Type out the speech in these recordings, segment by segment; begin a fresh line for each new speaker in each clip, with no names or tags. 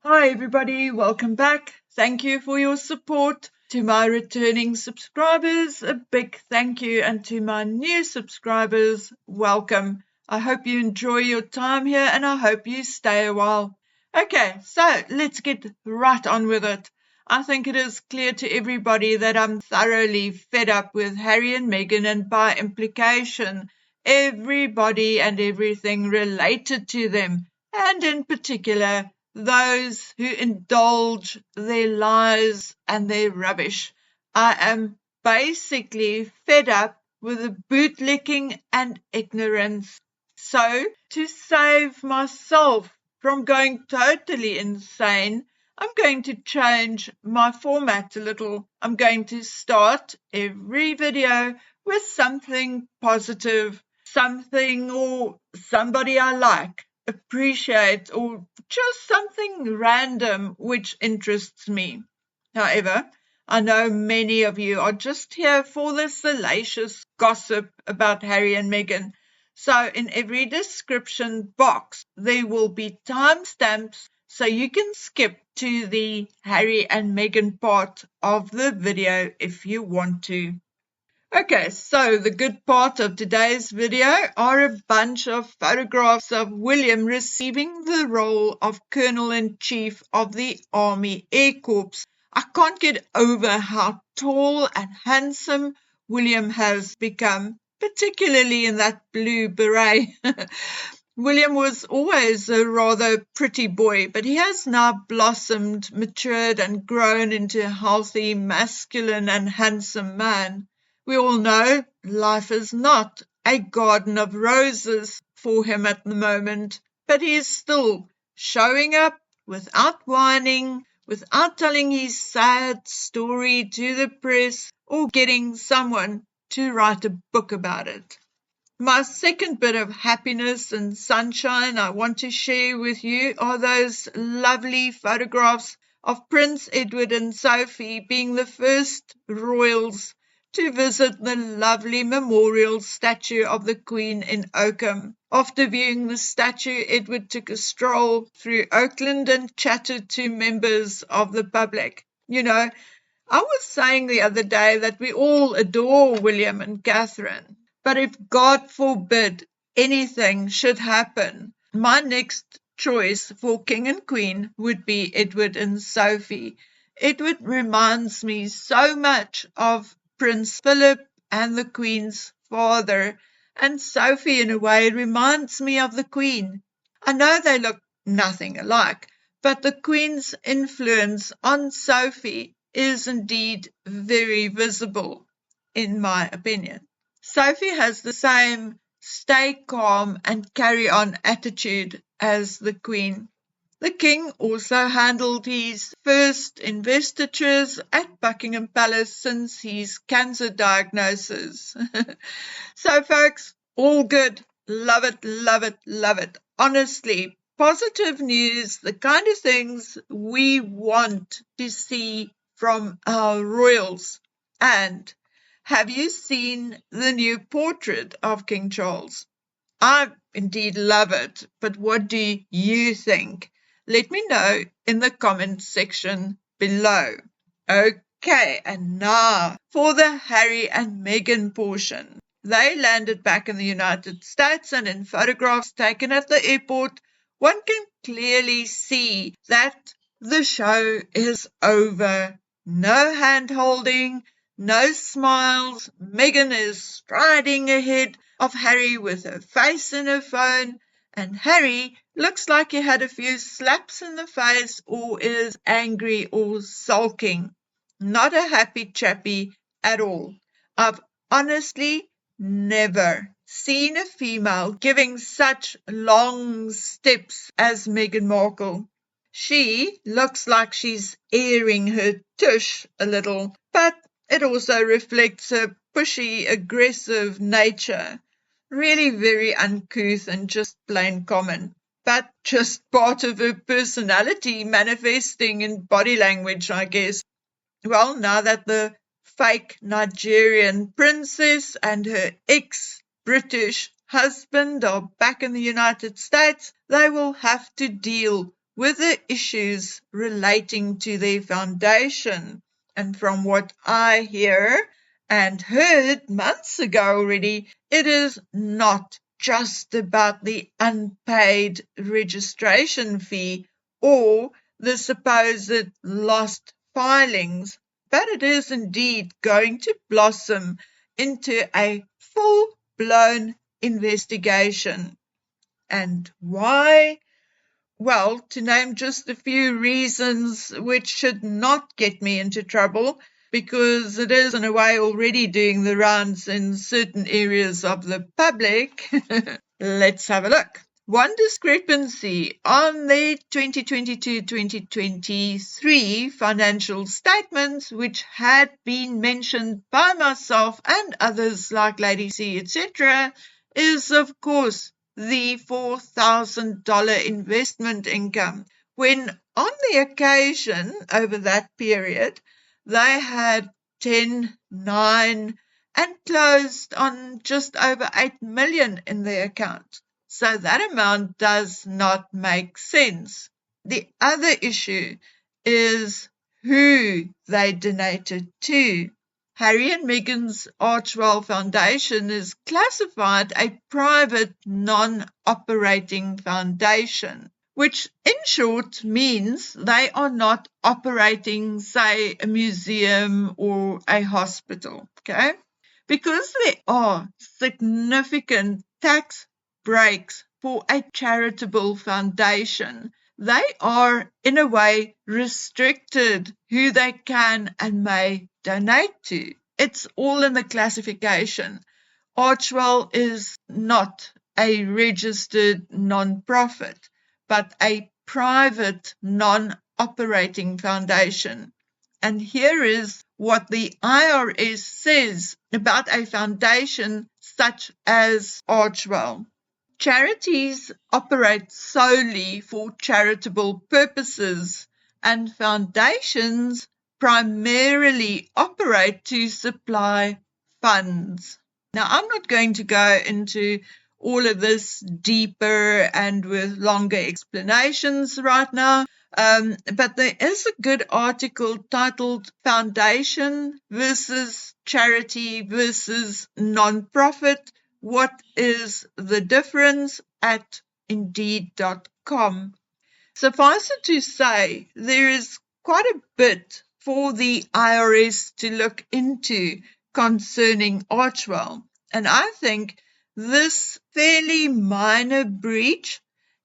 Hi everybody, welcome back. Thank you for your support. To my returning subscribers, a big thank you, and to my new subscribers, welcome. I hope you enjoy your time here and I hope you stay a while. Okay, so let's get right on with it. I think it is clear to everybody that I'm thoroughly fed up with Harry and Meghan, and by implication, everybody and everything related to them, and in particular, those who indulge their lies and their rubbish. I am basically fed up with the bootlicking and ignorance. So, to save myself from going totally insane, I'm going to change my format a little. I'm going to start every video with something positive, something or somebody I like, appreciate, or just something random which interests me. However, I know many of you are just here for the salacious gossip about Harry and Meghan. So in every description box, there will be timestamps so you can skip to the Harry and Meghan part of the video if you want to. Okay, so the good part of today's video are a bunch of photographs of William receiving the role of Colonel-in-Chief of the Army Air Corps. I can't get over how tall and handsome William has become, particularly in that blue beret. William was always a rather pretty boy, but he has now blossomed, matured, and grown into a healthy, masculine, and handsome man. We all know life is not a garden of roses for him at the moment, but he is still showing up without whining, without telling his sad story to the press or getting someone to write a book about it. My second bit of happiness and sunshine I want to share with you are those lovely photographs of Prince Edward and Sophie being the first royals to visit the lovely memorial statue of the Queen in Oakham. After viewing the statue, Edward took a stroll through Oakland and chatted to members of the public. You know, I was saying the other day that we all adore William and Catherine, but if God forbid anything should happen, my next choice for King and Queen would be Edward and Sophie. Edward reminds me so much of Prince Philip and the Queen's father, and Sophie in a way reminds me of the Queen. I know they look nothing alike, but the Queen's influence on Sophie is indeed very visible, in my opinion. Sophie has the same stay calm and carry on attitude as the Queen. The King also handled his first investitures at Buckingham Palace since his cancer diagnosis. So folks, all good. Love it, love it, love it. Honestly, positive news, the kind of things we want to see from our royals. And have you seen the new portrait of King Charles? I indeed love it, but what do you think? Let me know in the comment section below. Okay, and now for the Harry and Meghan portion. They landed back in the United States, and in photographs taken at the airport, one can clearly see that the show is over. No hand-holding, no smiles. Meghan is striding ahead of Harry with her face in her phone, and Harry looks like he had a few slaps in the face or is angry or sulking. Not a happy chappy at all. I've honestly never seen a female giving such long steps as Meghan Markle. She looks like she's airing her tush a little, but it also reflects her pushy, aggressive nature. Really very uncouth and just plain common, but just part of her personality manifesting in body language, I guess. Well, now that the fake Nigerian princess and her ex-British husband are back in the United States, they will have to deal with the issues relating to their foundation. And from what I hear and heard months ago already, it is not just about the unpaid registration fee or the supposed lost filings, but it is indeed going to blossom into a full-blown investigation. And why? Well, to name just a few reasons which should not get me into trouble, because it is in a way already doing the rounds in certain areas of the public. Let's have a look. One discrepancy on the 2022-2023 financial statements, which had been mentioned by myself and others like Lady C, etc., is, of course, the $4,000 investment income, when on the occasion over that period, they had 10, 9, and closed on just over 8 million in their account. So that amount does not make sense. The other issue is who they donated to. Harry and Meghan's Archewell Foundation is classified a private non-operating foundation, which in short means they are not operating, say, a museum or a hospital, okay? Because there are significant tax breaks for a charitable foundation, they are in a way restricted who they can and may donate to. It's all in the classification. Archwell is not a registered non-profit, but a private non-operating foundation. And here is what the IRS says about a foundation such as Archwell. Charities operate solely for charitable purposes, and foundations primarily operate to supply funds. Now, I'm not going to go into all of this deeper and with longer explanations right now, but there is a good article titled Foundation versus Charity versus Non-Profit. What is the difference at Indeed.com? Suffice it to say, there is quite a bit for the IRS to look into concerning Archwell, and I think this fairly minor breach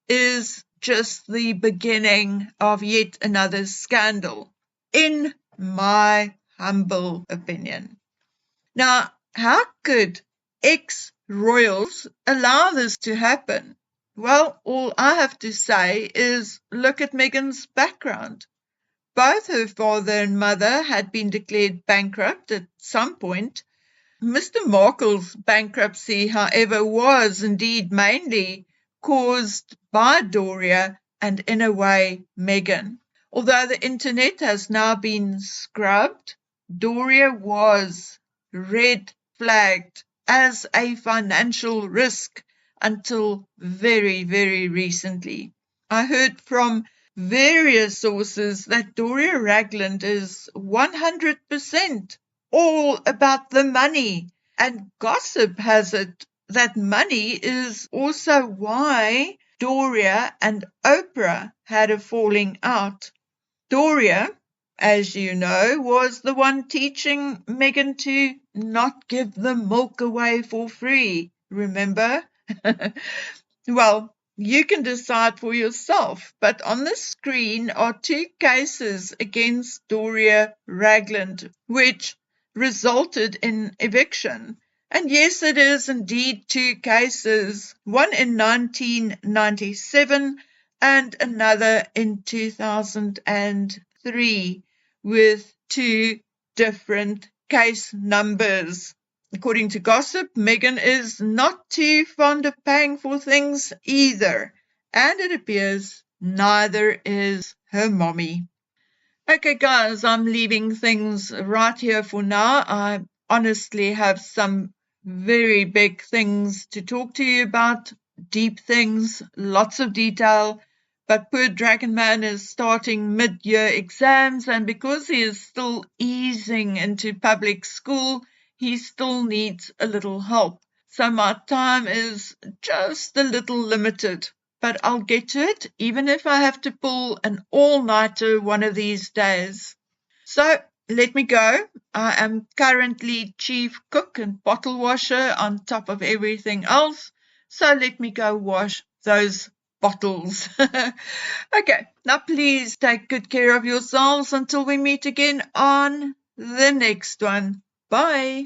is just the beginning of yet another scandal, in my humble opinion. Now, how could ex-royals allow this to happen? Well, all I have to say is look at Meghan's background. Both her father and mother had been declared bankrupt at some point. Mr. Markle's bankruptcy, however, was indeed mainly caused by Doria and, in a way, Meghan. Although the internet has now been scrubbed, Doria was red flagged as a financial risk until very, very recently. I heard from various sources that Doria Ragland is 100% all about the money, and gossip has it that money is also why Doria and Oprah had a falling out. Doria, as you know, was the one teaching Meghan to not give the milk away for free, remember? Well, you can decide for yourself, but on the screen are two cases against Doria Ragland, which resulted in eviction. And yes, it is indeed two cases, one in 1997 and another in 2003, with two different case numbers. According to gossip, Meghan is not too fond of paying for things either, and it appears neither is her mommy. Okay, guys, I'm leaving things right here for now. I honestly have some very big things to talk to you about, deep things, lots of detail, But poor Dragon Man is starting mid-year exams, and because he is still easing into public school, he still needs a little help. So my time is just a little limited, but I'll get to it, even if I have to pull an all-nighter one of these days. So let me go. I am currently chief cook and bottle washer on top of everything else. So let me go wash those bottles. Okay, now please take good care of yourselves until we meet again on the next one. Bye.